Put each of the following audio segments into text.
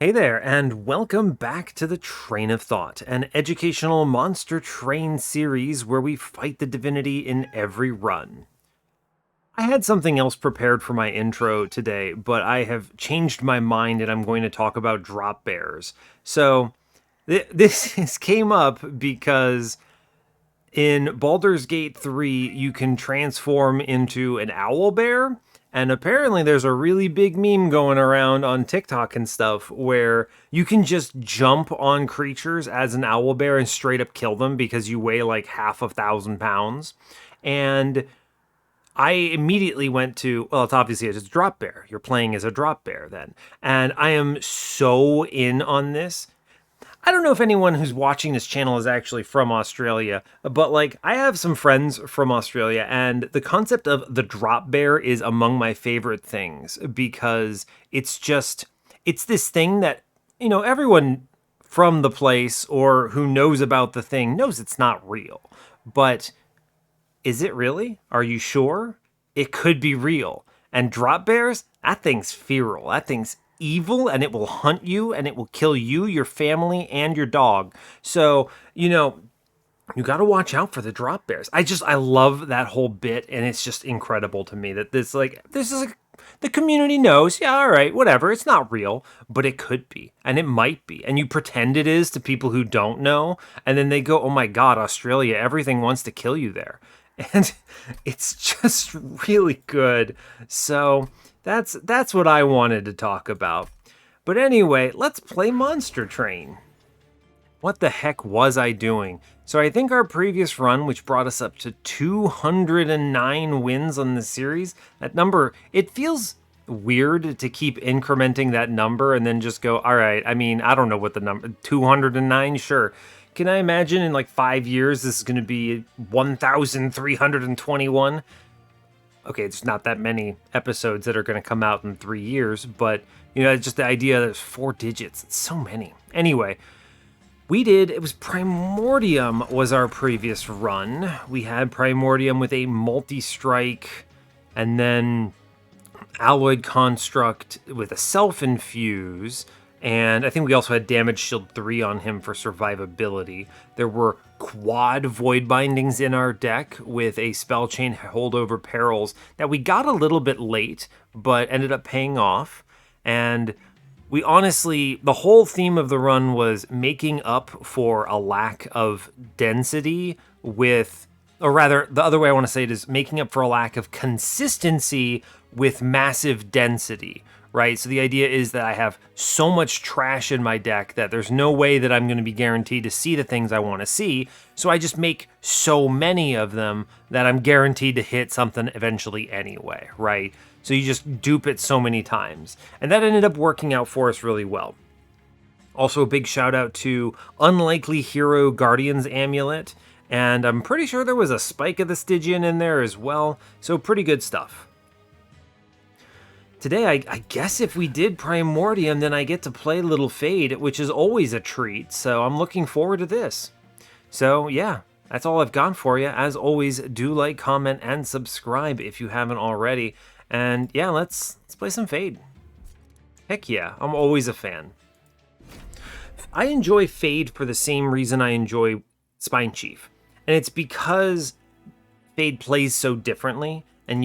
Hey there, and welcome back to the Train of Thought, an educational monster train series where we fight the divinity in every run. I had something else prepared for my intro today, but I have changed my mind and I'm going to talk about drop bears. So, this came up because in Baldur's Gate 3, you can transform into an owl bear. And apparently, there's a really big meme going around on TikTok and stuff where you can just jump on creatures as an owl bear and straight up kill them because you weigh like half a 1,000 pounds. And I immediately went to, well, it's obviously it's a drop bear. You're playing as a drop bear then. And I am so in on this. I don't know if anyone who's watching this channel is actually from Australia, but like I have some friends from Australia, and the concept of the drop bear is among my favorite things because it's this thing that, everyone from the place or who knows about the thing knows it's not real. But is it really? Are you sure? It could be real. And drop bears, that thing's feral. That thing's evil and it will hunt you and it will kill you, your family, and your dog. So, you got to watch out for the drop bears. I love that whole bit, and it's just incredible to me that the community knows, yeah, all right, whatever, it's not real, but it could be, and it might be, and you pretend it is to people who don't know, and then they go, oh my god, Australia, everything wants to kill you there. And it's just really good. So that's what I wanted to talk about. But anyway, let's play Monster Train. What the heck was I doing? So I think our previous run, which brought us up to 209 wins on the series, that number, it feels weird to keep incrementing that number and then just go, all right, I mean, I don't know what the number, 209, sure. Can I imagine in like 5 years this is going to be 1,321? Okay, it's not that many episodes that are going to come out in 3 years, but, it's just the idea that there's 4 digits. It's so many. Anyway, it was Primordium was our previous run. We had Primordium with a multi-strike, and then Alloyed Construct with a Self-Infuse, and I think we also had Damage Shield 3 on him for survivability. There were quad Void Bindings in our deck with a Spell Chain Holdover Perils that we got a little bit late, but ended up paying off. And we honestly, the whole theme of the run was making up for a lack of density with, or rather, the other way I want to say it is making up for a lack of consistency with massive density. Right, so the idea is that I have so much trash in my deck that there's no way that I'm going to be guaranteed to see the things I want to see, so I just make so many of them that I'm guaranteed to hit something eventually anyway, right? So you just dupe it so many times, and that ended up working out for us really well. Also, a big shout out to Unlikely Hero Guardian's Amulet, and I'm pretty sure there was a Spike of the Stygian in there as well, so pretty good stuff. Today, I guess if we did Primordium, then I get to play Little Fade, which is always a treat, so I'm looking forward to this. So, yeah, that's all I've got for you. As always, do like, comment, and subscribe if you haven't already. And yeah, let's play some Fade. Heck yeah, I'm always a fan. I enjoy Fade for the same reason I enjoy Spine Chief. And it's because Fade plays so differently, and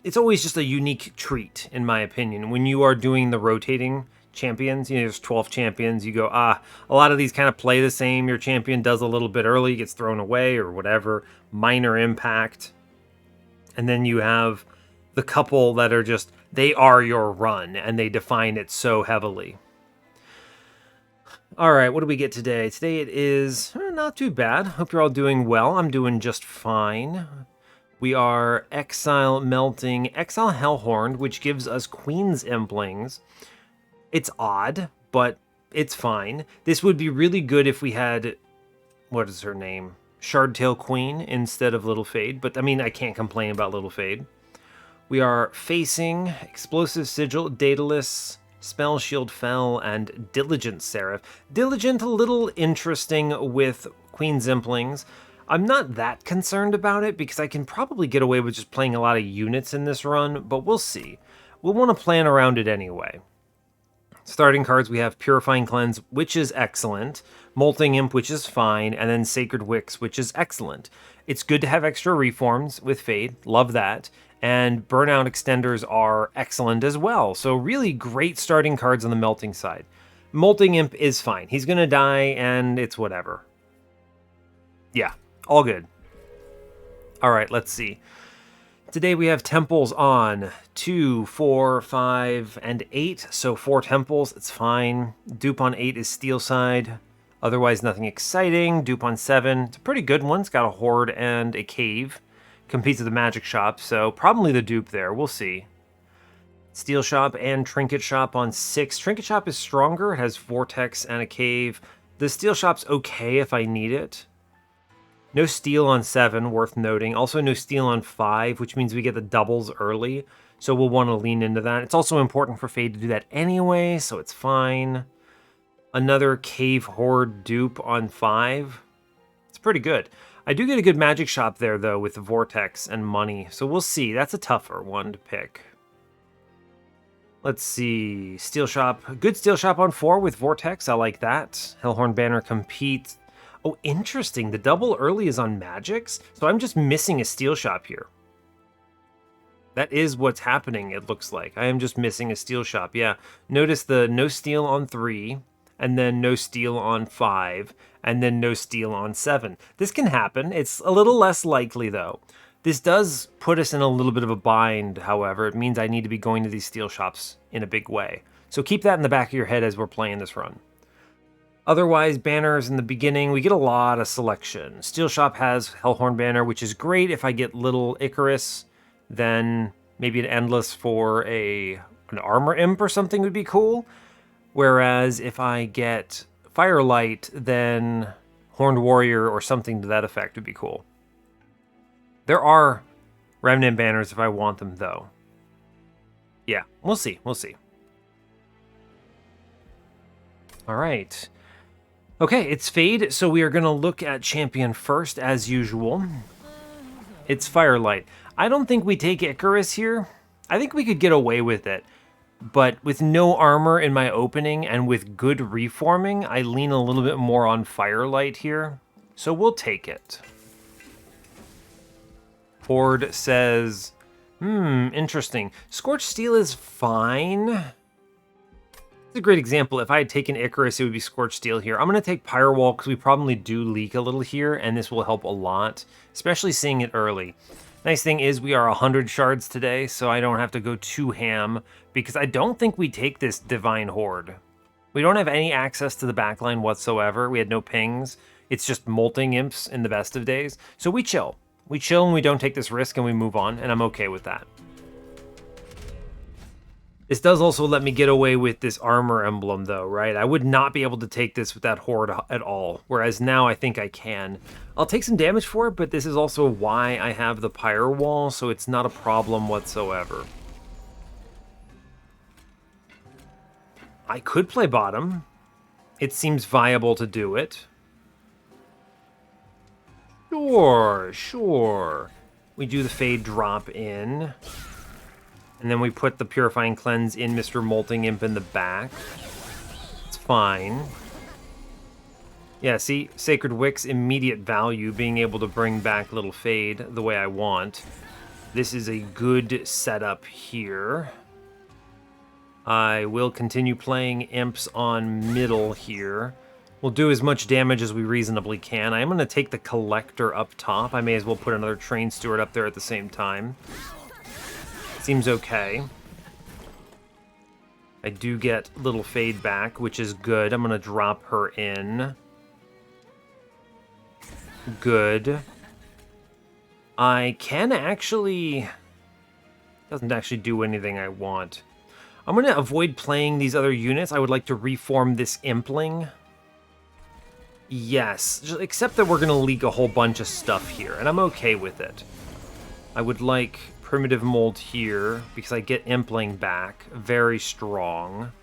it's always just a unique treat, in my opinion. When you are doing the rotating champions, there's 12 champions, you go, a lot of these kind of play the same. Your champion does a little bit early, gets thrown away or whatever, minor impact. And then you have the couple that are just, they are your run, and they define it so heavily. All right, what do we get today? Today it is not too bad. Hope you're all doing well. I'm doing just fine. We are Exile melting Exile Hellhorned, which gives us Queen's Implings. It's odd, but it's fine. This would be really good if we had, what is her name? Shardtail Queen instead of Little Fade, but I mean, I can't complain about Little Fade. We are facing Explosive Sigil, Daedalus, Spell Shield Fell, and Diligent Seraph. Diligent, a little interesting with Queen's Implings. I'm not that concerned about it because I can probably get away with just playing a lot of units in this run, but we'll see. We'll want to plan around it anyway. Starting cards, we have Purifying Cleanse, which is excellent, Molting Imp, which is fine, and then Sacred Wicks, which is excellent. It's good to have extra reforms with Fade, love that, and Burnout Extenders are excellent as well, so really great starting cards on the Melting side. Molting Imp is fine. He's going to die, and it's whatever. Yeah, all good. All right, let's see. Today we have temples on 2, 4, 5, and 8. So 4 temples, it's fine. Dupe on 8 is steel side. Otherwise nothing exciting. Dupe on 7, it's a pretty good one. It's got a horde and a cave. Competes with the magic shop, so probably the dupe there. We'll see. Steel shop and trinket shop on 6. Trinket shop is stronger. It has vortex and a cave. The steel shop's okay if I need it. No steel on 7, worth noting. Also no steel on 5, which means we get the doubles early, so we'll want to lean into that. It's also important for Fade to do that anyway, so it's fine. Another cave horde dupe on 5. It's pretty good. I do get a good magic shop there, though, with the vortex and money, so we'll see. That's a tougher one to pick. Let's see. Steel shop. Good steel shop on 4 with vortex. I like that. Hellhorned banner compete. Oh, interesting. The double early is on magics, so I'm just missing a steel shop here. That is what's happening, it looks like. I am just missing a steel shop, yeah. Notice the no steel on 3, and then no steel on 5, and then no steel on 7. This can happen. It's a little less likely, though. This does put us in a little bit of a bind, however. It means I need to be going to these steel shops in a big way. So keep that in the back of your head as we're playing this run. Otherwise, banners in the beginning, we get a lot of selection. Steel Shop has Hellhorn banner, which is great. If I get Little Icarus, then maybe an Endless for an Armor Imp or something would be cool. Whereas if I get Firelight, then Horned Warrior or something to that effect would be cool. There are Remnant banners if I want them, though. Yeah, we'll see. We'll see. All right. Okay, it's Fade, so we are going to look at Champion first, as usual. It's Firelight. I don't think we take Icarus here. I think we could get away with it. But with no armor in my opening and with good reforming, I lean a little bit more on Firelight here. So we'll take it. Horde says, interesting. Scorched Steel is fine. It's a great example. If I had taken Icarus, it would be Scorched Steel here. I'm going to take Pyrewall because we probably do leak a little here, and this will help a lot, especially seeing it early. Nice thing is we are 100 shards today, so I don't have to go too ham, because I don't think we take this Divine Horde. We don't have any access to the backline whatsoever. We had no pings. It's just Molting Imps in the best of days. So we chill. We chill and we don't take this risk and we move on, and I'm okay with that. This does also let me get away with this armor emblem, though, right? I would not be able to take this with that horde at all, whereas now I think I can. I'll take some damage for it, but this is also why I have the Pyre Wall, so it's not a problem whatsoever. I could play bottom. It seems viable to do it. Sure. We do the Fade drop in. And then we put the Purifying Cleanse in Mr. Molting Imp in the back. It's fine. Yeah, see? Sacred Wicks, immediate value, being able to bring back Little Fade the way I want. This is a good setup here. I will continue playing Imps on middle here. We'll do as much damage as we reasonably can. I am going to take the Collector up top. I may as well put another Train Steward up there at the same time. Seems okay. I do get Little Fade back, which is good. I'm going to drop her in. Good. I can actually... Doesn't actually do anything I want. I'm going to avoid playing these other units. I would like to reform this Impling. Yes, except that we're going to leak a whole bunch of stuff here, and I'm okay with it. I would like Primitive Mold here, because I get Impling back. Very strong.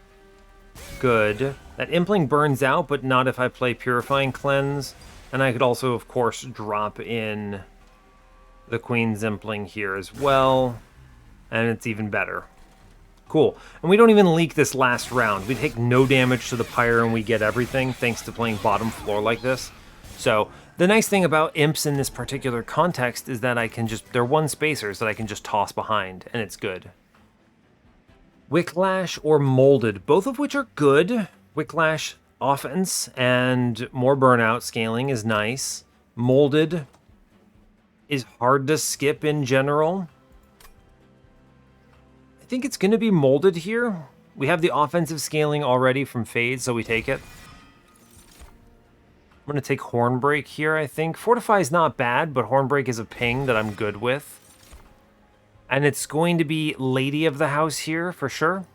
Good. That Impling burns out, but not if I play Purifying Cleanse. And I could also, of course, drop in the Queen's Impling here as well. And it's even better. Cool. And we don't even leak this last round. We take no damage to the pyre and we get everything thanks to playing bottom floor like this. So the nice thing about imps in this particular context is that I can just, they're one spacers that I can just toss behind and it's good. Wicklash or Molded, both of which are good. Wicklash offense and more burnout scaling is nice. Molded is hard to skip in general. I think it's going to be Molded here. We have the offensive scaling already from Fade, so we take it. I'm going to take Hornbreak here, I think. Fortify is not bad, but Hornbreak is a ping that I'm good with. And it's going to be Lady of the House here, for sure.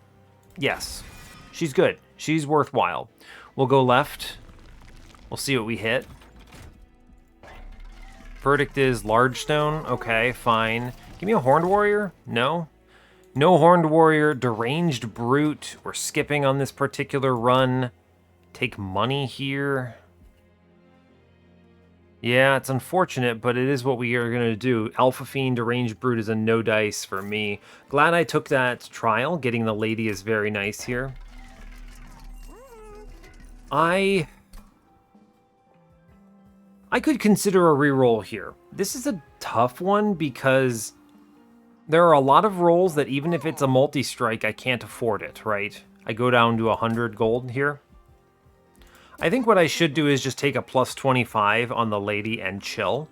Yes, she's good. She's worthwhile. We'll go left. We'll see what we hit. Verdict is Large Stone. Okay, fine. Give me a Horned Warrior? No. No Horned Warrior. Deranged Brute. We're skipping on this particular run. Take money here. Yeah, it's unfortunate, but it is what we are going to do. Alpha Fiend, Deranged Brute is a no dice for me. Glad I took that trial. Getting the lady is very nice here. I could consider a reroll here. This is a tough one because there are a lot of rolls that even if it's a multi-strike, I can't afford it, right? I go down to 100 gold here. I think what I should do is just take a plus 25 on the lady and chill.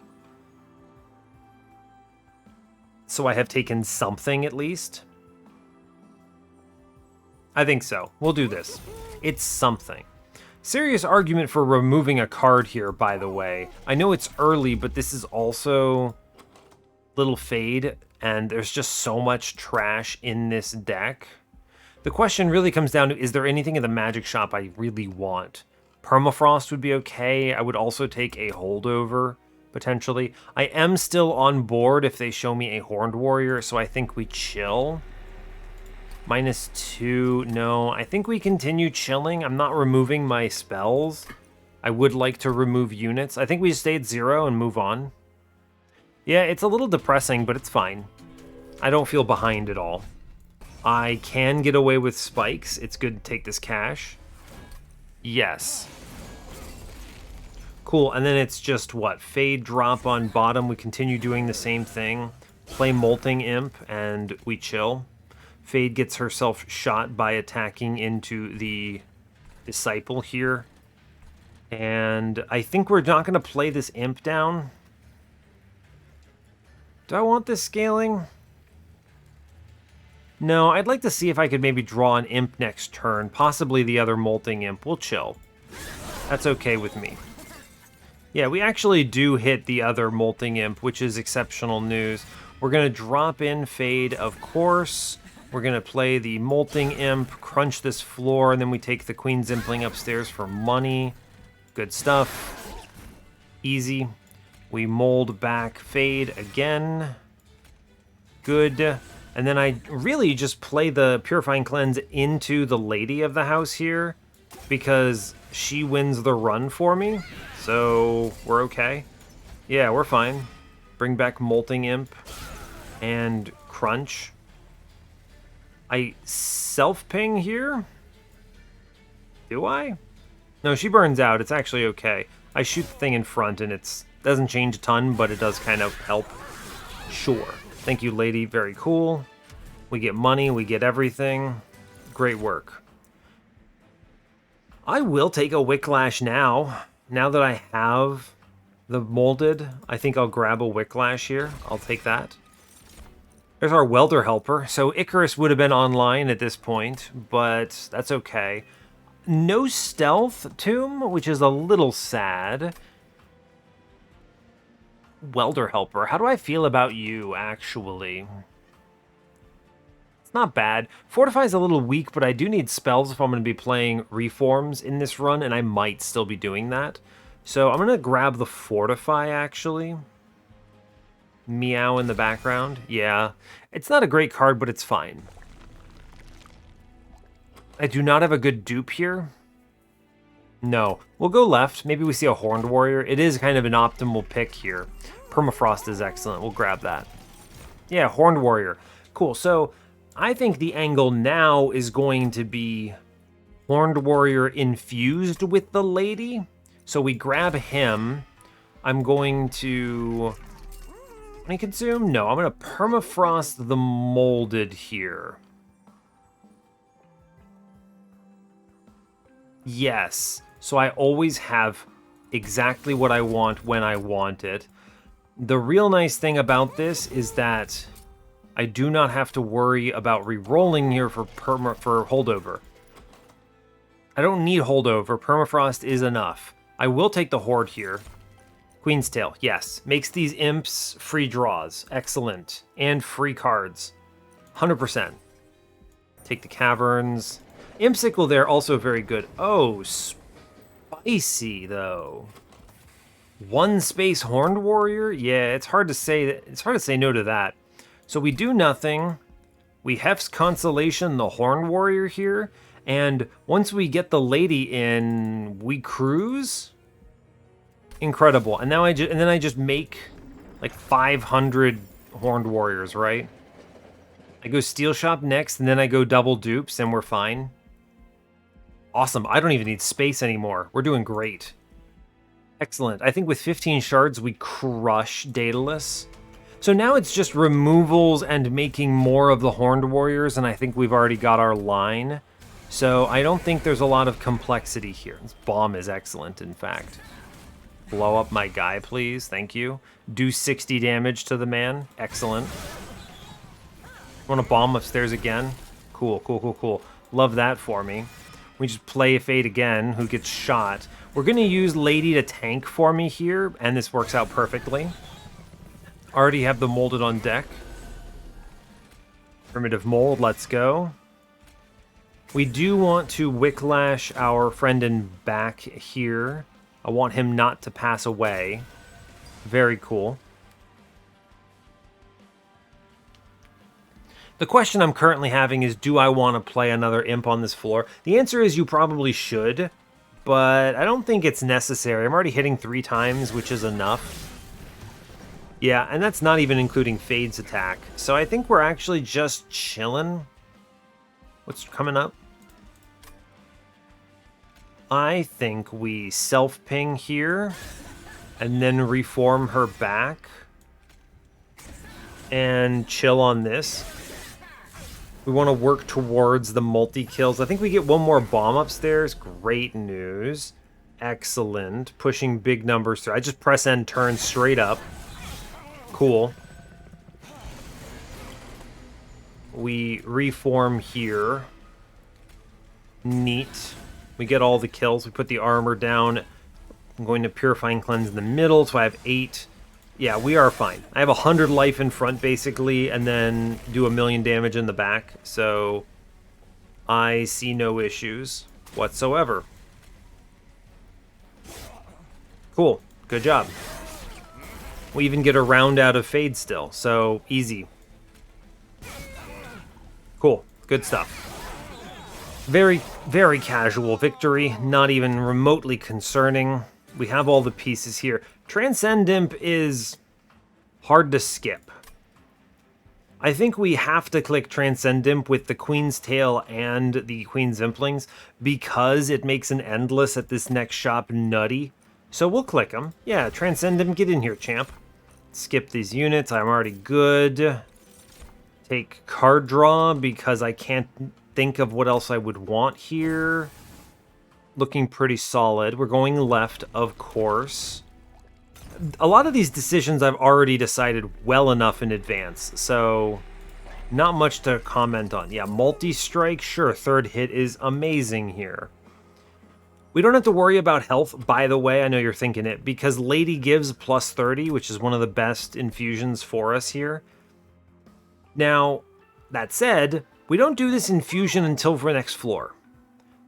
So I have taken something at least. I think so. We'll do this. It's something. Serious argument for removing a card here, by the way. I know it's early, but this is also little Fade, and there's just so much trash in this deck. The question really comes down to, is there anything in the Magic Shop I really want? Permafrost would be okay. I would also take a Holdover, potentially. I am still on board if they show me a Horned Warrior, so I think we chill. -2, no. I think we continue chilling. I'm not removing my spells. I would like to remove units. I think we stay at 0 and move on. Yeah, it's a little depressing, but it's fine. I don't feel behind at all. I can get away with spikes. It's good to take this cash. Yes. Cool, and then it's just, what, Fade drop on bottom. We continue doing the same thing. Play Molting Imp, and we chill. Fade gets herself shot by attacking into the Disciple here. And I think we're not going to play this Imp down. Do I want this scaling? No, I'd like to see if I could maybe draw an Imp next turn. Possibly the other Molting Imp. We'll chill. That's okay with me. Yeah, we actually do hit the other Molting Imp, which is exceptional news. We're going to drop in Fade, of course. We're going to play the Molting Imp, crunch this floor, and then we take the Queen's Impling upstairs for money. Good stuff. Easy. We mold back Fade again. Good. And then I really just play the Purifying Cleanse into the Lady of the House here, because she wins the run for me. So we're okay. Yeah, we're fine. Bring back Molting Imp and crunch. I self-ping here? Do I? No, she burns out. It's actually okay. I shoot the thing in front and it doesn't change a ton, but it does kind of help. Sure. Thank you, lady. Very cool. We get money. We get everything. Great work. I will take a Wicklash now. Now that I have the molded, I think I'll grab a Wicklash here. I'll take that. There's our Welder Helper. So Icarus would have been online at this point, but that's okay. No Stealth Tomb, which is a little sad. Welder Helper. How do I feel about you, actually? It's not bad. Fortify is a little weak, but I do need spells if I'm going to be playing Reforms in this run, and I might still be doing that. So I'm going to grab the Fortify, actually. Meow in the background. Yeah. It's not a great card, but it's fine. I do not have a good dupe here. No. We'll go left. Maybe we see a Horned Warrior. It is kind of an optimal pick here. Permafrost is excellent. We'll grab that. Yeah, Horned Warrior. Cool. So I think the angle now is going to be Horned Warrior infused with the lady. So we grab him. I'm going to... Honey Consume? No, I'm going to Permafrost the Molded here. Yes. So I always have exactly what I want when I want it. The real nice thing about this is that I do not have to worry about re-rolling here for holdover. I don't need holdover. Permafrost is enough. I will take the Horde here. Queen's Tail, yes. Makes these imps free draws. Excellent. And free cards. 100%. Take the Caverns. Impsicle there, also very good. Oh, spicy, though. One space Horned Warrior? Yeah, it's hard to say no to that. So we do nothing. We Hef's Consolation the Horned Warrior here. And once we get the lady in, we cruise? Incredible. And now then I just make like 500 Horned Warriors, right? I go Steel Shop next, and then I go double dupes, and we're fine. Awesome. I don't even need space anymore. We're doing great. Excellent. I think with 15 shards, we crush Daedalus. So now it's just removals and making more of the Horned Warriors, and I think we've already got our line. So I don't think there's a lot of complexity here. This bomb is excellent, in fact. Blow up my guy, please. Thank you. Do 60 damage to the man. Excellent. Want to bomb upstairs again? Cool, cool, cool, cool. Love that for me. We just play a Fade again, who gets shot. We're going to use Lady to tank for me here, and this works out perfectly. Already have the Molded on deck. Primitive Mold, let's go. We do want to Wicklash our friend in back here. I want him not to pass away. Very cool. The question I'm currently having is, do I want to play another imp on this floor? The answer is you probably should, but I don't think it's necessary. I'm already hitting 3 times, which is enough. Yeah, and that's not even including Fade's attack. So I think we're actually just chilling. What's coming up? I think we self-ping here, and then reform her back, and chill on this. We want to work towards the multi-kills. I think we get one more bomb upstairs. Great news. Excellent. Pushing big numbers through. I just press end, turn straight up. Cool. We reform here. Neat. We get all the kills. We put the armor down. I'm going to Purifying Cleanse in the middle, so I have 8. Yeah, we are fine. I have 100 life in front, basically, and then do 1,000,000 damage in the back, so I see no issues whatsoever. Cool. Good job. We even get a round out of Fade still, so easy. Cool. Good stuff. Very, very casual victory, not even remotely concerning. We have all the pieces here. Transcend Imp is hard to skip. I think we have to click Transcend Imp with the Queen's Tail and the Queen's Implings because it makes an endless at this next shop nutty. So we'll click them. Yeah, Transcend Imp, get in here, champ. Skip these units, I'm already good. Take card draw because I can't think of what else I would want here. Looking pretty solid. We're going left, of course. A lot of these decisions I've already decided well enough in advance, so not much to comment on. Yeah, multi-strike, sure, 3rd hit is amazing here. We don't have to worry about health, by the way, I know you're thinking it, because Lady gives plus 30, which is one of the best infusions for us here. Now, that said, we don't do this infusion until for next floor,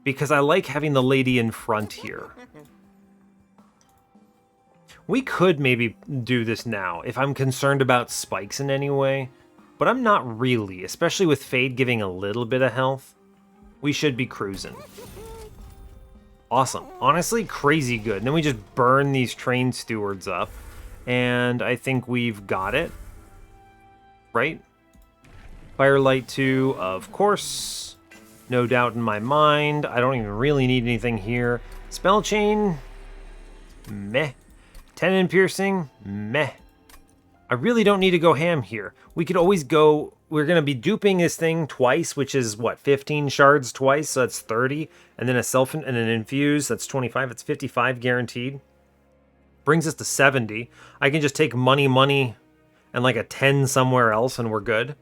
because I like having the lady in front here. We could maybe do this now, if I'm concerned about spikes in any way, but I'm not really, especially with Fade giving a little bit of health. We should be cruising. Awesome. Honestly, crazy good. And then we just burn these train stewards up, and I think we've got it. Right? Firelight 2, of course. No doubt in my mind. I don't even really need anything here. Spell Chain, meh. 10 in Piercing, meh. I really don't need to go ham here. We could always go... We're going to be duping this thing twice, which is, what, 15 shards twice? So that's 30. And then a self and an infuse, that's 25. It's 55 guaranteed. Brings us to 70. I can just take money, and like a 10 somewhere else, and we're good.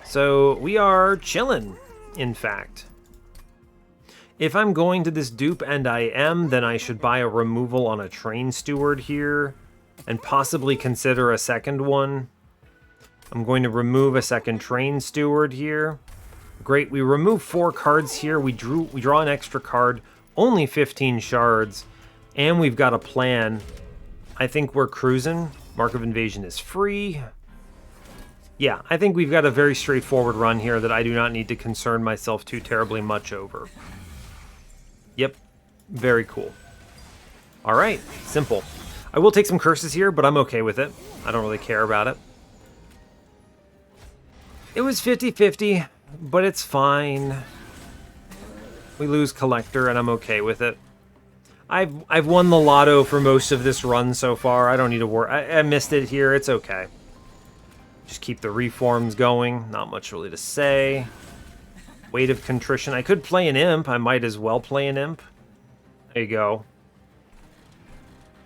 So we are chilling, in fact. If I'm going to this dupe, and I am, then I should buy a removal on a Train Steward here, and possibly consider a second one. I'm going to remove a second Train Steward here. Great, we remove 4 cards here. We draw an extra card, only 15 shards, and we've got a plan. I think we're cruising. Mark of Invasion is free. Yeah, I think we've got a very straightforward run here that I do not need to concern myself too terribly much over. Yep, very cool. All right, simple. I will take some curses here, but I'm okay with it. I don't really care about it. It was 50-50, but it's fine. We lose Collector, and I'm okay with it. I've won the lotto for most of this run so far. I don't need to worry. I missed it here. It's okay. Just keep the reforms going. Not much really to say. Weight of Contrition. I could play an Imp. I might as well play an Imp. There you go.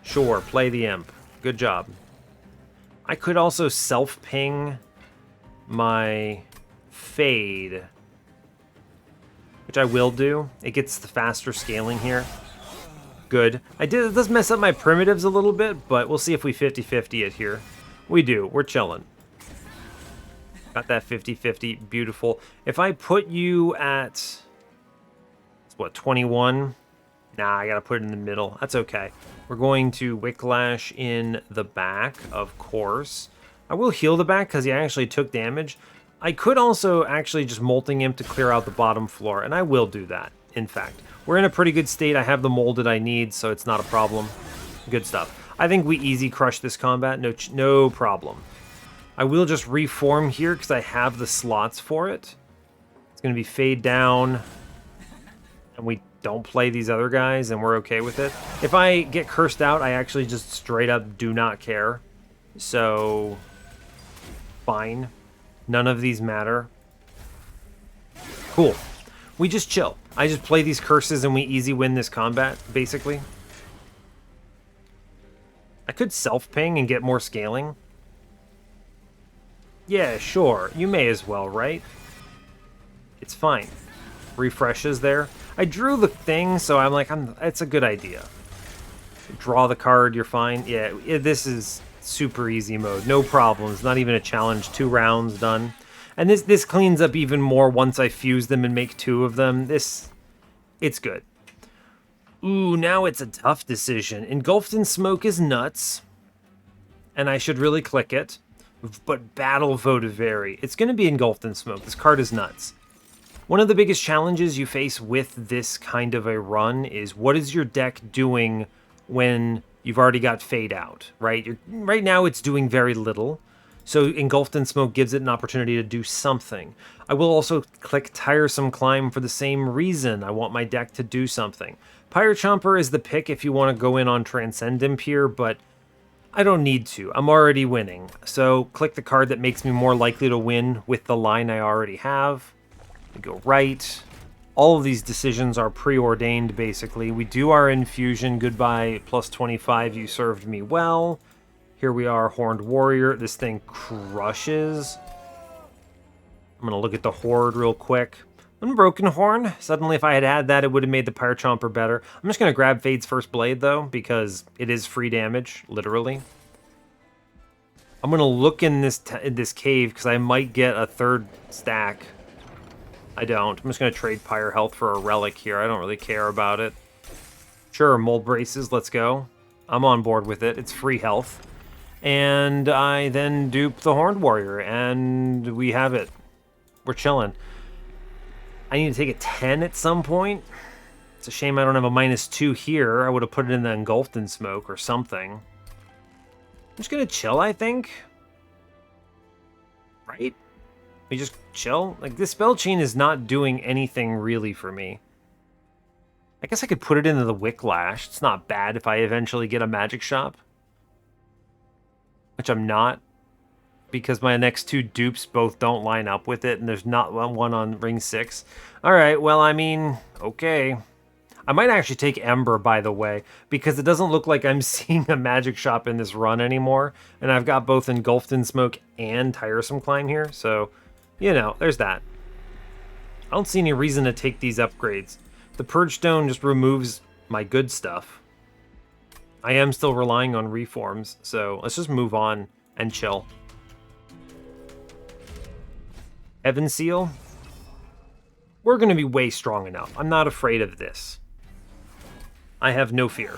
Sure, play the Imp. Good job. I could also self-ping my Fade, which I will do. It gets the faster scaling here. Good. It does mess up my primitives a little bit, but we'll see if we 50-50 it here. We do. We're chilling. Got that 50-50. Beautiful. If I put you at... what, 21? Nah, I gotta put it in the middle. That's okay. We're going to Wicklash in the back, of course. I will heal the back because he actually took damage. I could also actually just Molting Imp to clear out the bottom floor, and I will do that, in fact. We're in a pretty good state. I have the molded I need, so it's not a problem. Good stuff. I think we easy crush this combat. No problem. I will just reform here because I have the slots for it. It's going to be Fade down, and we don't play these other guys, and we're okay with it. If I get cursed out, I actually just straight up do not care. So, fine. None of these matter. Cool. We just chill. I just play these curses and we easy win this combat, basically. I could self-ping and get more scaling. Yeah, sure. You may as well, right? It's fine. Refreshes there. I drew the thing, so I'm like, it's a good idea. Draw the card, you're fine. Yeah, this is super easy mode. No problems. Not even a challenge. 2 rounds done. And this cleans up even more once I fuse them and make 2 of them. It's good. Ooh, now it's a tough decision. Engulfed in Smoke is nuts. And I should really click it. But Battle Votivary. It's going to be Engulfed in Smoke. This card is nuts. One of the biggest challenges you face with this kind of a run is what is your deck doing when you've already got Fade out, right? Right now it's doing very little. So Engulfed in Smoke gives it an opportunity to do something. I will also click Tiresome Climb for the same reason. I want my deck to do something. Pyre Chomper is the pick if you want to go in on Transcend Imp here, but I don't need to. I'm already winning. So click the card that makes me more likely to win with the line I already have. We go right. All of these decisions are preordained, basically. We do our infusion. Goodbye, plus 25. You served me well. Here we are, Horned Warrior. This thing crushes. I'm going to look at the Horde real quick. Unbroken Horn. Suddenly, if I had had that, it would have made the Pyre Chomper better. I'm just going to grab Fade's First Blade, though, because it is free damage, literally. I'm going to look in this cave, because I might get a 3rd stack. I don't. I'm just going to trade Pyre Health for a Relic here. I don't really care about it. Sure, Mold Braces, let's go. I'm on board with it. It's free health. And I then dupe the Horned Warrior, and we have it. We're chilling. I need to take a 10 at some point. It's a shame I don't have a -2 here. I would have put it in the Engulfed in Smoke or something. I'm just going to chill, I think. Right? We just chill? Like, this spell chain is not doing anything really for me. I guess I could put it into the Wicklash. It's not bad if I eventually get a magic shop. Which I'm not. Because my next two dupes both don't line up with it, and there's not one on ring 6. Alright, well, I mean, okay. I might actually take Ember, by the way, because it doesn't look like I'm seeing a magic shop in this run anymore, and I've got both Engulfed in Smoke and Tiresome Climb here, so, you know, there's that. I don't see any reason to take these upgrades. The Purge Stone just removes my good stuff. I am still relying on reforms, so let's just move on and chill. Heaven Seal. We're going to be way strong enough. I'm not afraid of this. I have no fear.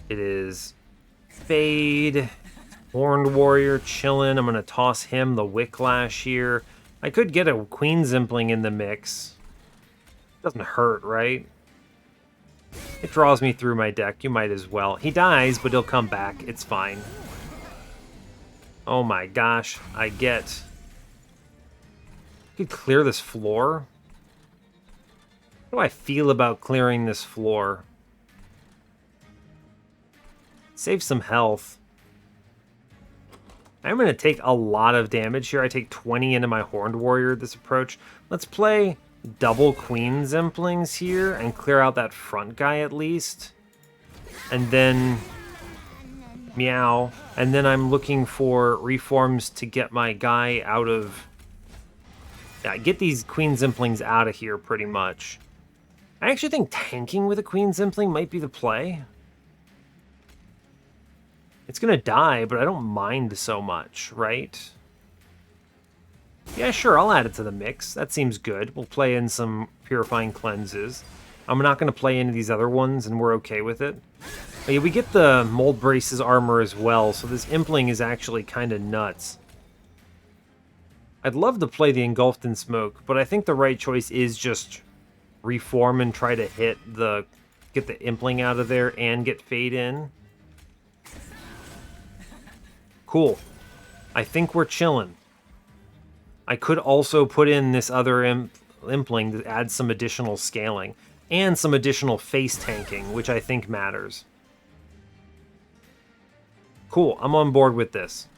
It is Fade, Horned Warrior chilling. I'm going to toss him the Wicklash here. I could get a Queen Zimpling in the mix. Doesn't hurt, right? It draws me through my deck. You might as well. He dies, but he'll come back. It's fine. Oh my gosh. I could clear this floor. How do I feel about clearing this floor? Save some health. I'm going to take a lot of damage here. I take 20 into my Horned Warrior this approach. Let's play double Queen Zimplings here and clear out that front guy at least. And then meow. And then I'm looking for reforms to get my guy out of... Yeah, get these Queen Zimplings out of here pretty much. I actually think tanking with a Queen Zimpling might be the play. It's going to die, but I don't mind so much, right? Yeah, sure, I'll add it to the mix. That seems good. We'll play in some Purifying Cleanses. I'm not going to play any of these other ones, and we're okay with it. But yeah, we get the Mold Braces armor as well, so this Impling is actually kind of nuts. I'd love to play the Engulfed in Smoke, but I think the right choice is just reform and try to get the Impling out of there and get Fade in. Cool. I think we're chilling. I could also put in this other Impling to add some additional scaling and some additional face tanking, which I think matters. Cool, I'm on board with this.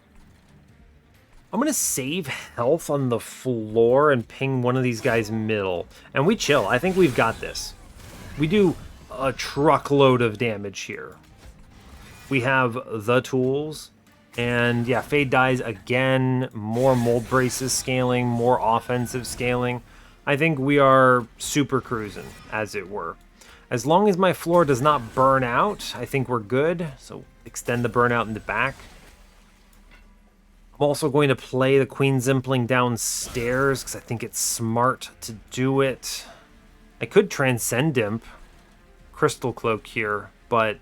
I'm going to save health on the floor and ping one of these guys middle. And we chill. I think we've got this. We do a truckload of damage here. We have the tools. And yeah, Fade dies again. More Mold Braces scaling. More offensive scaling. I think we are super cruising, as it were. As long as my floor does not burn out, I think we're good. So extend the burnout in the back. I'm also going to play the Queen Zimpling downstairs because I think it's smart to do it. I could Transcend Imp, Crystal Cloak here, but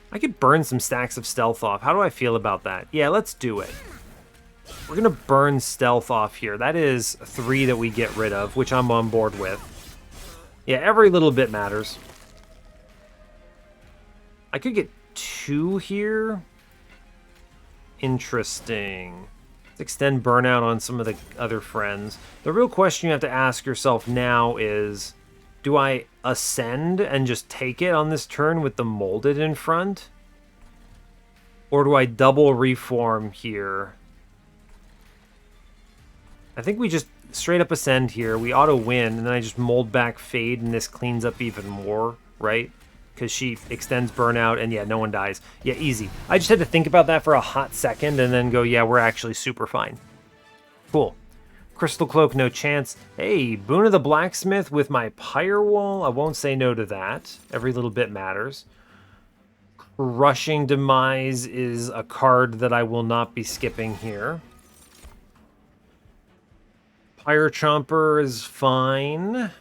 I could burn some stacks of Stealth off. How do I feel about that? Yeah, let's do it. We're going to burn Stealth off here. That is 3 that we get rid of, which I'm on board with. Yeah, every little bit matters. I could get 2 here. Interesting. Let's extend burnout on some of the other friends. The real question you have to ask yourself now is, do I ascend and just take it on this turn with the molded in front? Or do I double reform here? I think we just straight up ascend here. We auto win, and then I just mold back Fade, and this cleans up even more, right? Because she extends burnout, and yeah, no one dies. Yeah, easy. I just had to think about that for a hot second, and then go, yeah, we're actually super fine. Cool. Crystal Cloak, no chance. Hey, Boon of the Blacksmith with my Pyre Wall. I won't say no to that. Every little bit matters. Crushing Demise is a card that I will not be skipping here. Pyre Chomper is fine.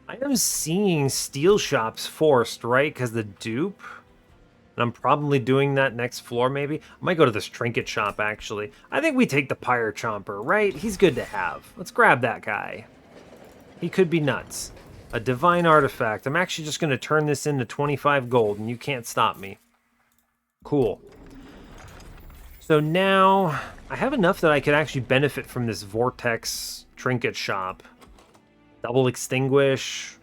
I am seeing Steel Shops forced, right? Because the dupe. And I'm probably doing that next floor, maybe. I might go to this Trinket Shop, actually. I think we take the Pyre Chomper, right? He's good to have. Let's grab that guy. He could be nuts. A Divine Artifact. I'm actually just going to turn this into 25 gold, and you can't stop me. Cool. So now I have enough that I could actually benefit from this Vortex trinket shop. Double extinguish.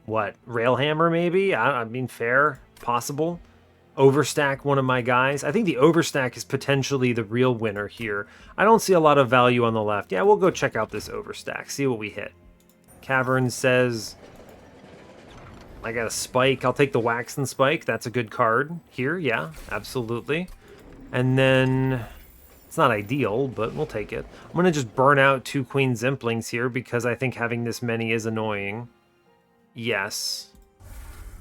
What? Railhammer maybe? I mean, fair. Possible. Overstack one of my guys. I think the overstack is potentially the real winner here. I don't see a lot of value on the left. Yeah, we'll go check out this overstack. See what we hit. Cavern says... I got a spike. I'll take the Waxen Spike. That's a good card here. Yeah, absolutely. And then... It's not ideal, but we'll take it. I'm going to just burn out 2 Queen Zimplings here because I think having this many is annoying. Yes.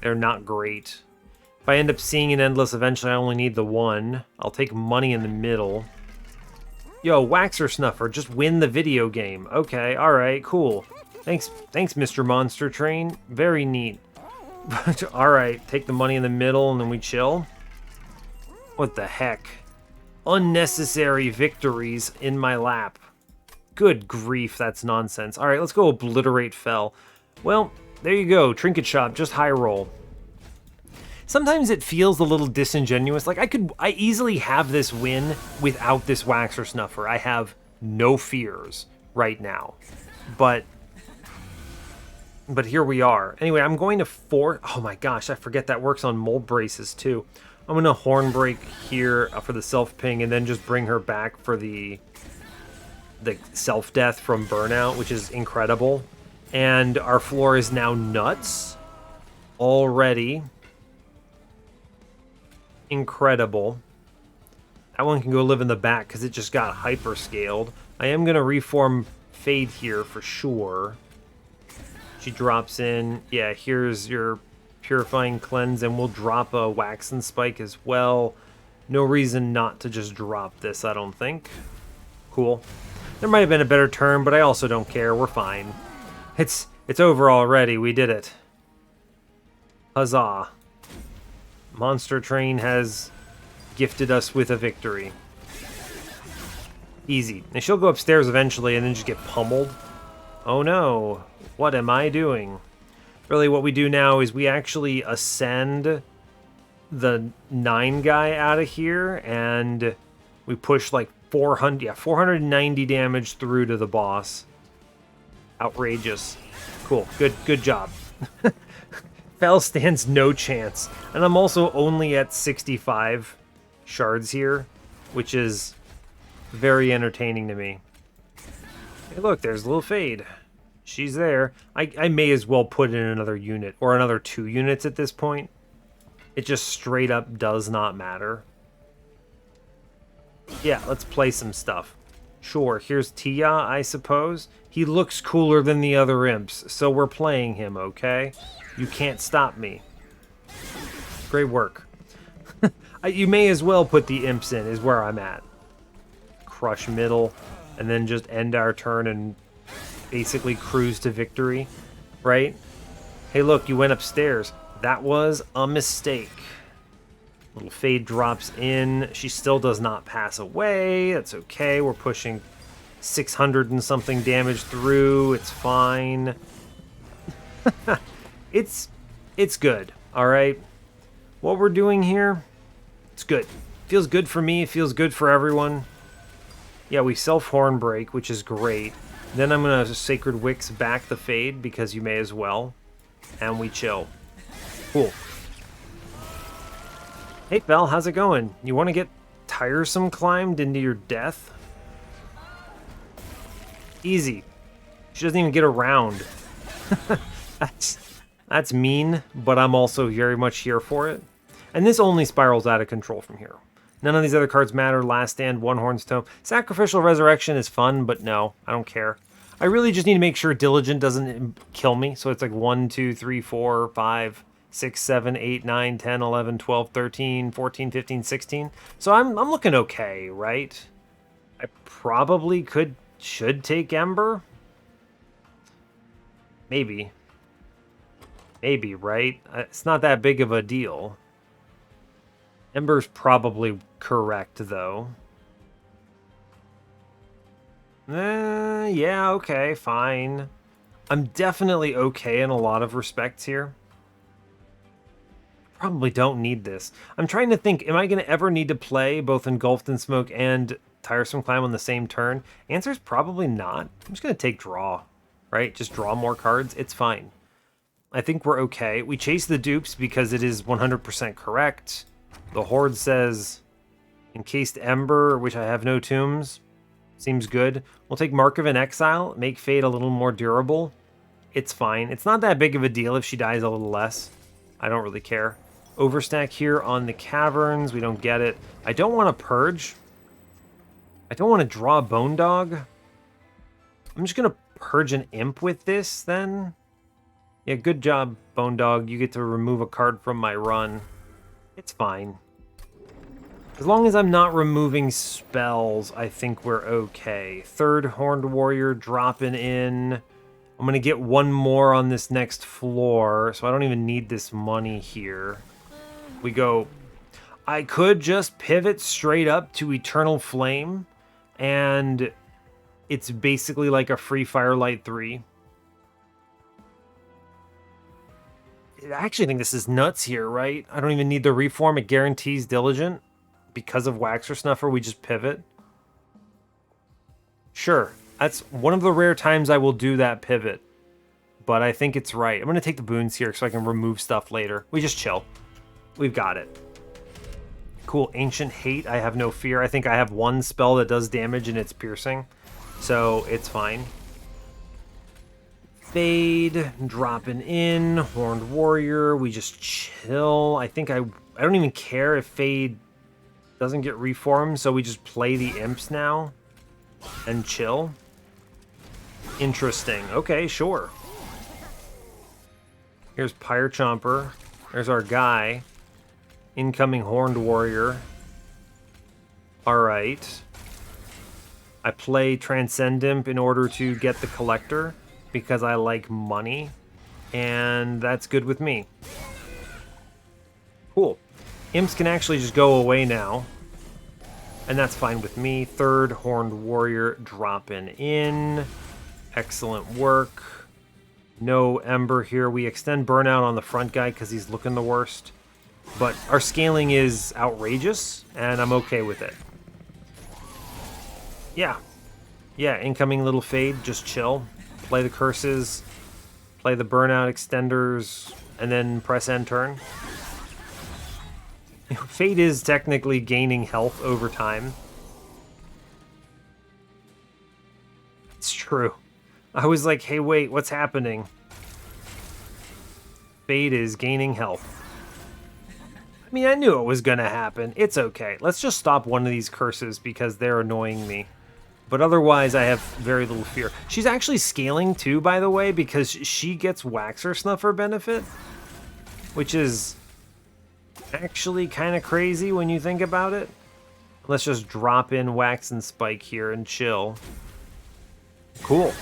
They're not great. If I end up seeing an Endless, eventually I only need the 1. I'll take money in the middle. Yo, Waxer Snuffer, just win the video game. Okay, alright, cool. Thanks, Mr. Monster Train. Very neat. Alright, take the money in the middle and then we chill. What the heck? Unnecessary victories in my lap. Good grief, that's nonsense. Alright, let's go Obliterate Fell. Well, there you go. Trinket Shop, just high roll. Sometimes it feels a little disingenuous. Like, I easily have this win without this Waxer Snuffer. I have no fears right now. But here we are. Anyway, I'm going to oh my gosh, I forget that works on Mold Braces too. I'm going to Horn Break here for the self-ping and then just bring her back for the self-death from Burnout, which is incredible. And our floor is now nuts already. Incredible. That one can go live in the back because it just got hyper-scaled. I am going to reform Fade here for sure. She drops in. Yeah, here's your Purifying Cleanse, and we'll drop a Waxen Spike as well. No reason not to just drop this, I don't think. Cool. There might have been a better turn, but I also don't care. We're fine. It's over already. We did it. Huzzah. Monster Train has gifted us with a victory. Easy. And she'll go upstairs eventually and then just get pummeled. Oh no. What am I doing? Really, what we do now is we actually ascend the 9 guy out of here, and we push like 490 damage through to the boss. Outrageous. Cool. Good job. Fel stands no chance. And I'm also only at 65 shards here, which is very entertaining to me. Hey, look, there's a little Fade. She's there. I may as well put in another unit, or another 2 units at this point. It just straight up does not matter. Yeah, let's play some stuff. Sure, here's Tia, I suppose. He looks cooler than the other imps, so we're playing him, okay? You can't stop me. Great work. You may as well put the imps in, is where I'm at. Crush middle, and then just end our turn and basically cruise to victory, right? Hey, look, you went upstairs. That was a mistake. Little Fade drops in. She still does not pass away. That's okay. We're pushing 600 and something damage through. It's fine. It's good, all right? What we're doing here, it's good. Feels good for me. It feels good for everyone. Yeah, we self-horn break, which is great. Then I'm going to Sacred Wix back the Fade, because you may as well. And we chill. Cool. Hey, Fel, how's it going? You want to get tiresome climbed into your death? Easy. She doesn't even get around. That's mean, but I'm also very much here for it. And this only spirals out of control from here. None of these other cards matter. Last Stand, One Horn's Tome. Sacrificial Resurrection is fun, but no, I don't care. I really just need to make sure Diligent doesn't kill me. So it's like 1, 2, 3, 4, 5, 6, 7, 8, 9, 10, 11, 12, 13, 14, 15, 16. So I'm looking okay, right? I probably should take Ember. Maybe. Maybe, right? It's not that big of a deal. Ember's probably correct, though. Yeah, okay, fine. I'm definitely okay in a lot of respects here. Probably don't need this. I'm trying to think, am I going to ever need to play both Engulfed in Smoke and Tiresome Climb on the same turn? Answer's probably not. I'm just going to take draw, right? Just draw more cards. It's fine. I think we're okay. We chase the dupes because it is 100% correct. The Horde says Encased Ember, which I have no tombs. Seems good. We'll take Mark of an Exile, make Fate a little more durable. It's fine. It's not that big of a deal if she dies a little less. I don't really care. Overstack here on the Caverns. We don't get it. I don't want to Purge. I don't want to draw Bone Dog. I'm just going to Purge an Imp with this, then. Yeah, good job, Bone Dog. You get to remove a card from my run. It's fine. As long as I'm not removing spells, I think we're okay. Third Horned Warrior dropping in. I'm going to get one more on this next floor, so I don't even need this money here. We go... I could just pivot straight up to Eternal Flame, and it's basically like a free Firelight 3. I actually think this is nuts here, right? I don't even need the reform. It guarantees Diligent. Because of Waxer Snuffer, we just pivot. Sure. That's one of the rare times I will do that pivot. But I think it's right. I'm going to take the boons here so I can remove stuff later. We just chill. We've got it. Cool. Ancient Hate. I have no fear. I think I have one spell that does damage and it's piercing. So it's fine. Fade. Dropping in. Horned Warrior. We just chill. I think I don't even care if Fade doesn't get reformed. So we just play the Imps now. And chill. Interesting. Okay, sure. Here's Pyre Chomper. There's our guy. Incoming Horned Warrior. Alright. I play Transcend Imp in order to get the Collector because I like money. And that's good with me. Cool. Imps can actually just go away now. And that's fine with me. Third Horned Warrior dropping in. Excellent work. No Ember here. We extend Burnout on the front guy because he's looking the worst. But our scaling is outrageous, and I'm okay with it. Yeah. Yeah, incoming little Fade. Just chill. Play the Curses. Play the Burnout Extenders. And then press end turn. Fade is technically gaining health over time. It's true. I was like, hey, wait, what's happening? Fade is gaining health. I mean, I knew it was going to happen. It's okay. Let's just stop one of these curses because they're annoying me. But otherwise, I have very little fear. She's actually scaling too, by the way, because she gets Waxer Snuffer benefit, which is actually kind of crazy when you think about it. Let's just drop in Wax and Spike here and chill. Cool.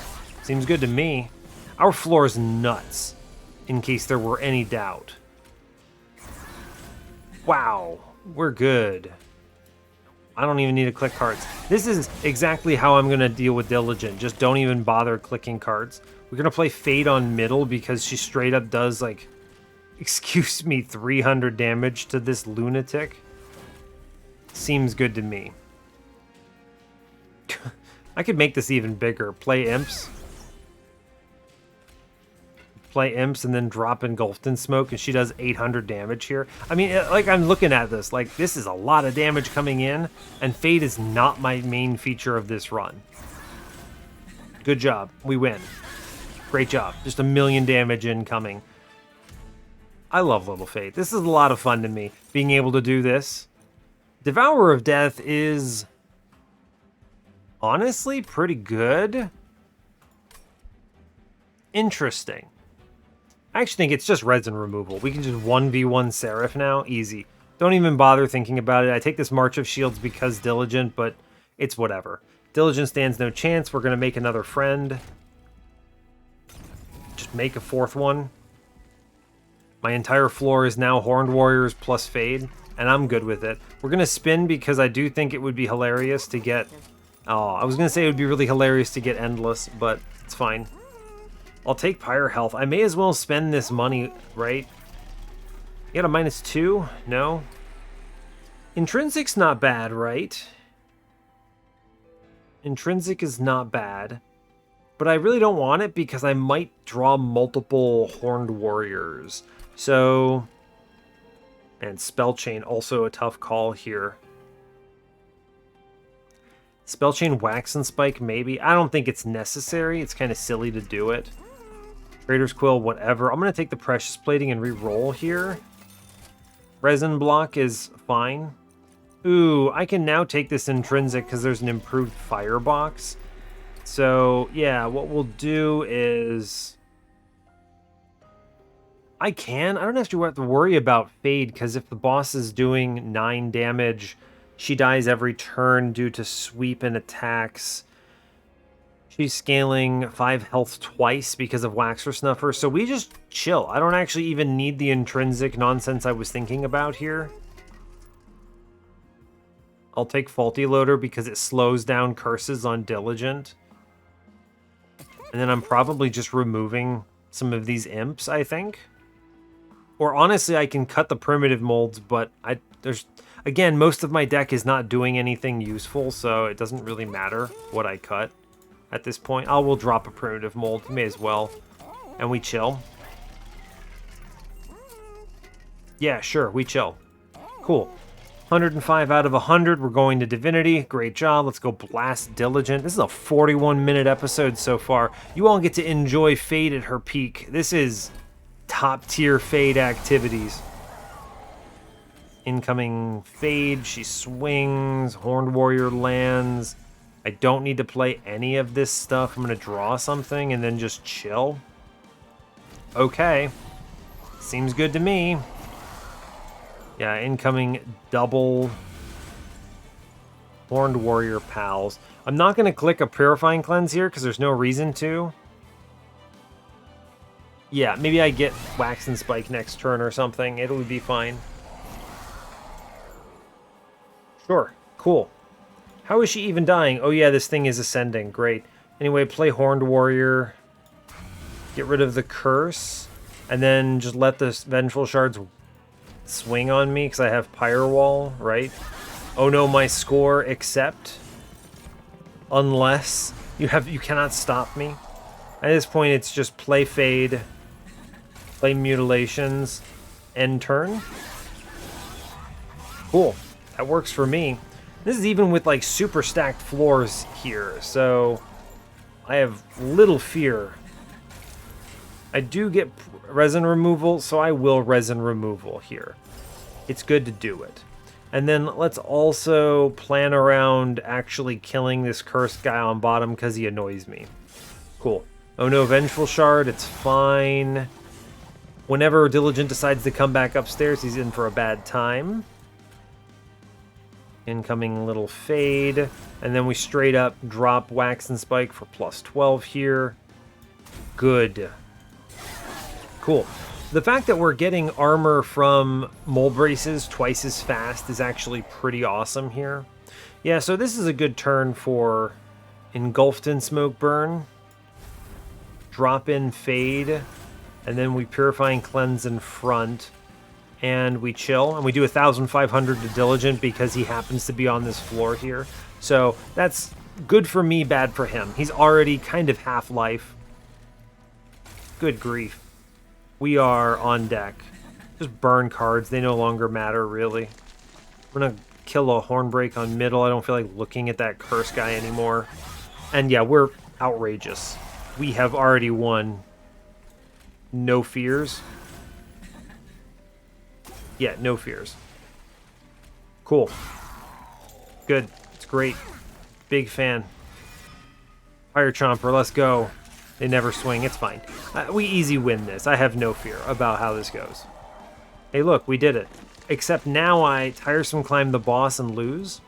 Seems good to me. Our floor is nuts, in case there were any doubt. Wow, we're good. I don't even need to click cards. This is exactly how I'm going to deal with Diligent. Just don't even bother clicking cards. We're going to play Fade on middle because she straight up does, like, excuse me, 300 damage to this lunatic. Seems good to me. I could make this even bigger. Play Imps. Play Imps and then drop Engulfed in Smoke, and she does 800 damage here. I mean, like, I'm looking at this, like, this is a lot of damage coming in, and Fade is not my main feature of this run. Good job. We win. Great job. Just 1,000,000 damage incoming. I love Little Fade. This is a lot of fun to me, being able to do this. Devourer of Death is honestly pretty good. Interesting. I actually think it's just resin removal. We can just 1v1 Seraph now. Easy. Don't even bother thinking about it. I take this March of Shields because Diligent, but it's whatever. Diligent stands no chance. We're going to make another friend. Just make a fourth one. My entire floor is now Horned Warriors plus Fade, and I'm good with it. We're going to spin because I do think it would be hilarious to get... Oh, I was going to say it would be really hilarious to get Endless, but it's fine. I'll take Pyre Health. I may as well spend this money, right? You got a -2? No. Intrinsic's not bad, right? Intrinsic is not bad. But I really don't want it because I might draw multiple Horned Warriors. So... And Spell Chain, also a tough call here. Spell Chain, Wax and Spike, maybe. I don't think it's necessary. It's kind of silly to do it. Raider's Quill, whatever. I'm going to take the Precious Plating and re-roll here. Resin Block is fine. Ooh, I can now take this Intrinsic because there's an improved Firebox. So, yeah, what we'll do is... I don't have to worry about Fade, because if the boss is doing 9 damage, she dies every turn due to sweep and attacks. She's scaling 5 health twice because of Waxer Snuffer, so we just chill. I don't actually even need the intrinsic nonsense I was thinking about here. I'll take Faulty Loader because it slows down curses on Diligent. And then I'm probably just removing some of these imps, I think. Or honestly, I can cut the primitive molds, but again, most of my deck is not doing anything useful, so it doesn't really matter what I cut at this point. We'll drop a primitive mold, may as well. And we chill. Yeah, sure, we chill. Cool. 105 out of 100, we're going to Divinity. Great job, let's go blast Diligent. This is a 41-minute episode so far. You all get to enjoy Fade at her peak. This is top-tier Fade activities. Incoming Fade, she swings, Horned Warrior lands. I don't need to play any of this stuff. I'm going to draw something and then just chill. Okay. Seems good to me. Yeah, incoming double Horned Warrior pals. I'm not going to click a Purifying Cleanse here because there's no reason to. Yeah, maybe I get Wax and Spike next turn or something. It'll be fine. Sure, cool. How is she even dying? Oh yeah, this thing is ascending. Great. Anyway, play Horned Warrior. Get rid of the curse. And then just let the Vengeful Shards swing on me because I have Pyre Wall, right? Oh no, my score, except unless you cannot stop me. At this point, it's just play Fade, play Mutilations, end turn. Cool, that works for me. This is even with like super stacked floors here, so I have little fear. I do get resin removal, so I will resin removal here. It's good to do it. And then let's also plan around actually killing this cursed guy on bottom because he annoys me. Cool. Oh no, Vengeful Shard, it's fine. Whenever Diligent decides to come back upstairs, he's in for a bad time. Incoming little Fade. And then we straight up drop Wax and Spike for +12 here. Good. Cool. The fact that we're getting armor from Mole Braces twice as fast is actually pretty awesome here. Yeah, so this is a good turn for Engulfed in Smoke Burn. Drop in Fade. And then we Purifying Cleanse in front. And we chill. And we do 1,500 to Diligent because he happens to be on this floor here. So that's good for me, bad for him. He's already kind of half-life. Good grief. We are on deck. Just burn cards. They no longer matter, really. I'm going to kill a Hornbreak on middle. I don't feel like looking at that curse guy anymore. And yeah, we're outrageous. We have already won. No fears. Yeah, no fears. Cool. Good. It's great. Big fan. Fire Chomper, let's go. They never swing. It's fine. We easy win this. I have no fear about how this goes. Hey, look, we did it. Except now I tiresome climb the boss and lose.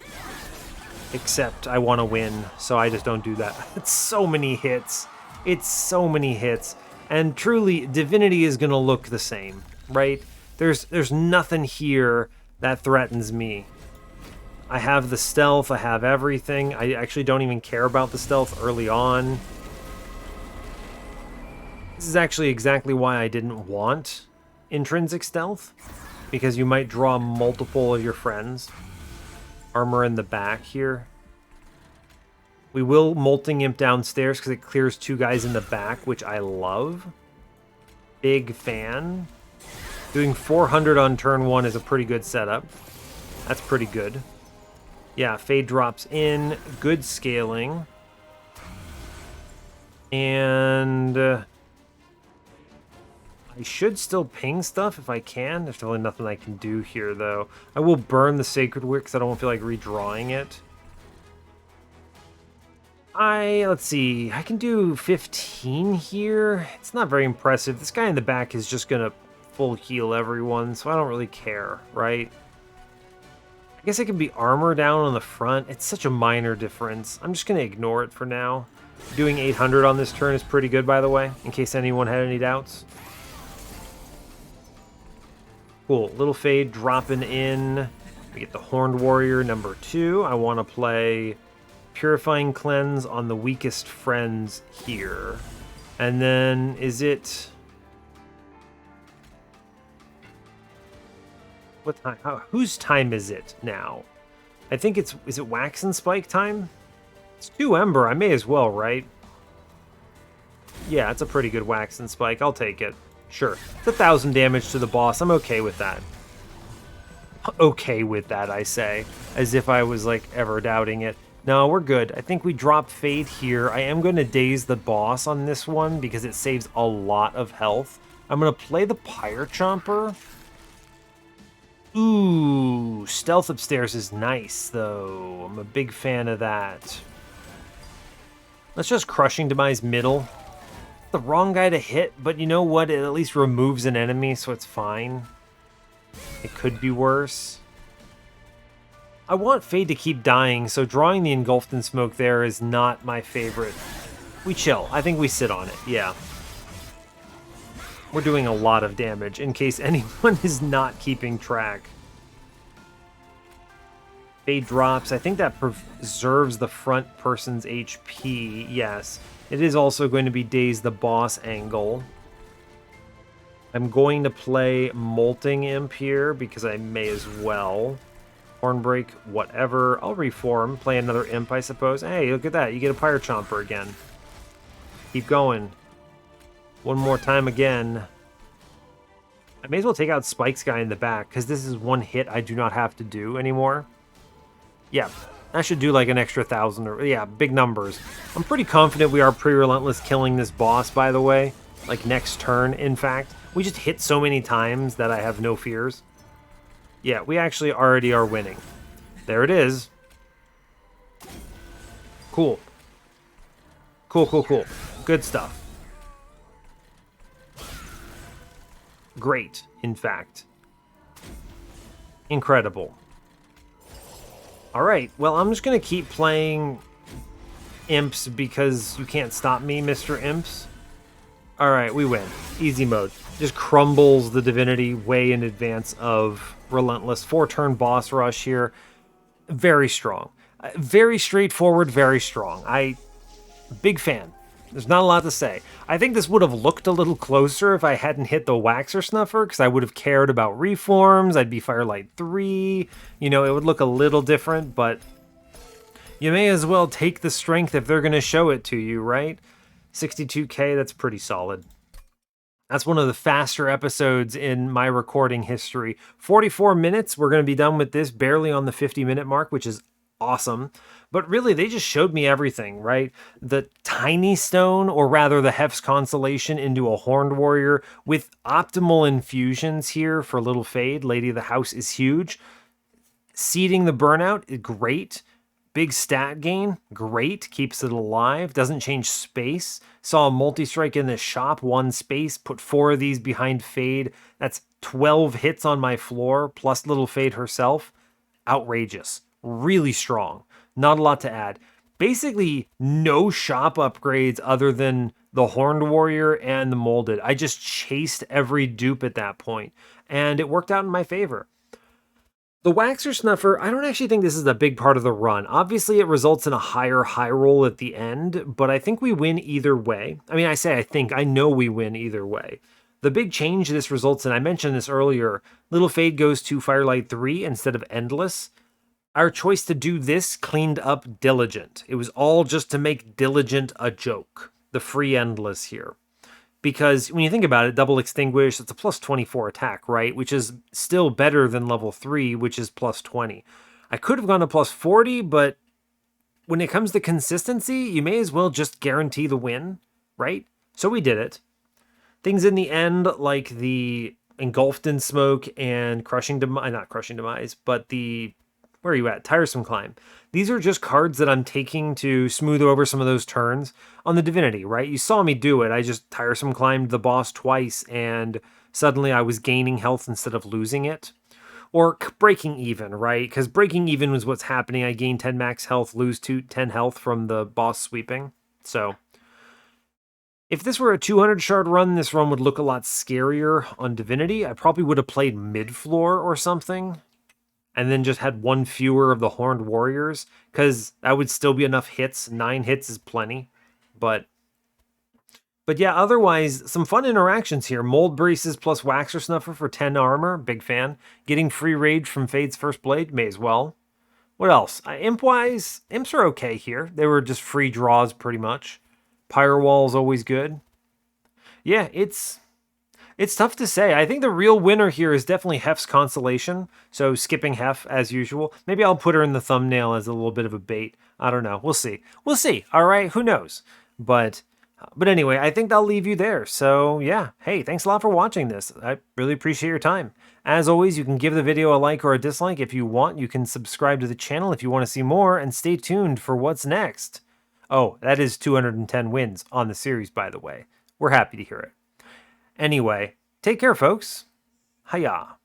Except I want to win, so I just don't do that. It's so many hits. It's so many hits. And truly, Divinity is going to look the same, right? There's nothing here that threatens me. I have the stealth. I have everything. I actually don't even care about the stealth early on. This is actually exactly why I didn't want intrinsic stealth. because you might draw multiple of your friends. Armor in the back here. We will Molting Imp downstairs because it clears 2 guys in the back, which I love. Big fan. Doing 400 on turn 1 is a pretty good setup. That's pretty good. Yeah, Fade drops in. Good scaling. And I should still ping stuff if I can. There's really nothing I can do here, though. I will burn the Sacred Wick because I don't feel like redrawing it. Let's see. I can do 15 here. It's not very impressive. This guy in the back is just going to full heal everyone, so I don't really care, right? I guess I can be armor down on the front. It's such a minor difference. I'm just going to ignore it for now. Doing 800 on this turn is pretty good, by the way, in case anyone had any doubts. Cool. Little Fade dropping in. We get the Horned Warrior number 2. I want to play Purifying Cleanse on the weakest friends here. And then, is it... What time? Whose time is it now? I think it's... Is it Wax and Spike time? It's 2 Ember. I may as well, right? Yeah, it's a pretty good Wax and Spike. I'll take it. Sure. It's 1,000 damage to the boss. I'm okay with that. Okay with that, I say. As if I was, like, ever doubting it. No, we're good. I think we drop Fade here. I am going to daze the boss on this one because it saves a lot of health. I'm going to play the Pyre Chomper. Ooh, stealth upstairs is nice, though. I'm a big fan of that. Let's just Crushing Demise middle. The wrong guy to hit, but you know what? It at least removes an enemy, so it's fine. It could be worse. I want Fade to keep dying, so drawing the Engulfed in Smoke there is not my favorite. We chill. I think we sit on it, yeah. We're doing a lot of damage, in case anyone is not keeping track. Fade drops. I think that preserves the front person's HP, yes. It is also going to be Daze the Boss angle. I'm going to play Molting Imp here, because I may as well. Hornbreak, whatever. I'll reform. Play another Imp, I suppose. Hey, look at that. You get a Pyre Chomper again. Keep going. One more time again. I may as well take out Spike's guy in the back, because this is one hit I do not have to do anymore. Yeah, I should do like an extra 1,000. Or yeah, big numbers. I'm pretty confident we are pre-relentless killing this boss, by the way. Like next turn, in fact. We just hit so many times that I have no fears. Yeah, we actually already are winning. There it is. Cool. Cool. Good stuff. Great, in fact. Incredible. Alright, well, I'm just going to keep playing Imps because you can't stop me, Mr. Imps. Alright, we win. Easy mode. Just crumbles the Divinity way in advance of Relentless. 4-turn boss rush here. Very strong. Very straightforward, very strong. Big fan. There's not a lot to say. I think this would have looked a little closer if I hadn't hit the Waxer Snuffer, because I would have cared about reforms. I'd be Firelight 3. You know, it would look a little different, but you may as well take the strength if they're going to show it to you, right? 62k, that's pretty solid. That's one of the faster episodes in my recording history. 44 minutes, we're going to be done with this, barely on the 50-minute mark, which is awesome. But really, they just showed me everything, right? The Tiny Stone, or rather the Hef's Consolation into a Horned Warrior with optimal infusions here for Little Fade. Lady of the House is huge. Seeding the Burnout, great. Big stat gain, great. Keeps it alive, doesn't change space. Saw a multi-strike in the shop, 1 space, put 4 of these behind Fade. That's 12 hits on my floor, plus Little Fade herself. Outrageous. Really strong. Not a lot to add. Basically, no shop upgrades other than the Horned Warrior and the Molded. I just chased every dupe at that point, and it worked out in my favor. The Waxer Snuffer, I don't actually think this is a big part of the run. Obviously, it results in a higher high roll at the end, but I think we win either way. I mean, I say I think, I know we win either way. The big change this results in, I mentioned this earlier, Little Fade goes to Firelight 3 instead of Endless. Our choice to do this cleaned up Diligent. It was all just to make Diligent a joke. The free Endless here. Because when you think about it, Double Extinguish, it's a plus 24 attack, right? Which is still better than level 3, which is plus 20. I could have gone to plus 40, but when it comes to consistency, you may as well just guarantee the win, right? So we did it. Things in the end, like the Engulfed in Smoke and Crushing Demise, not Crushing Demise, but the, where are you at? Tiresome Climb. These are just cards that I'm taking to smooth over some of those turns on the Divinity, right? You saw me do it. I just Tiresome Climbed the boss twice, and suddenly I was gaining health instead of losing it. Or breaking even, right? Because breaking even was what's happening. I gain 10 max health, lose 10 health from the boss sweeping. So if this were a 200 shard run, this run would look a lot scarier on Divinity. I probably would have played mid-floor or something, and then just had one fewer of the Horned Warriors, because that would still be enough hits. 9 hits is plenty. But yeah, otherwise, some fun interactions here. Mold Braces plus Waxer Snuffer for 10 armor, big fan. Getting free rage from Fade's First Blade, may as well. What else? Imp-wise, Imps are okay here. They were just free draws, pretty much. Pyrewall's always good. Yeah, it's tough to say. I think the real winner here is definitely Hef's Consolation. So skipping Hef as usual. Maybe I'll put her in the thumbnail as a little bit of a bait. I don't know. We'll see. We'll see. All right. Who knows? But anyway, I think I'll leave you there. So yeah. Hey, thanks a lot for watching this. I really appreciate your time. As always, you can give the video a like or a dislike if you want. You can subscribe to the channel if you want to see more, and stay tuned for what's next. Oh, that is 210 wins on the series, by the way. We're happy to hear it. Anyway, take care, folks. Hiya.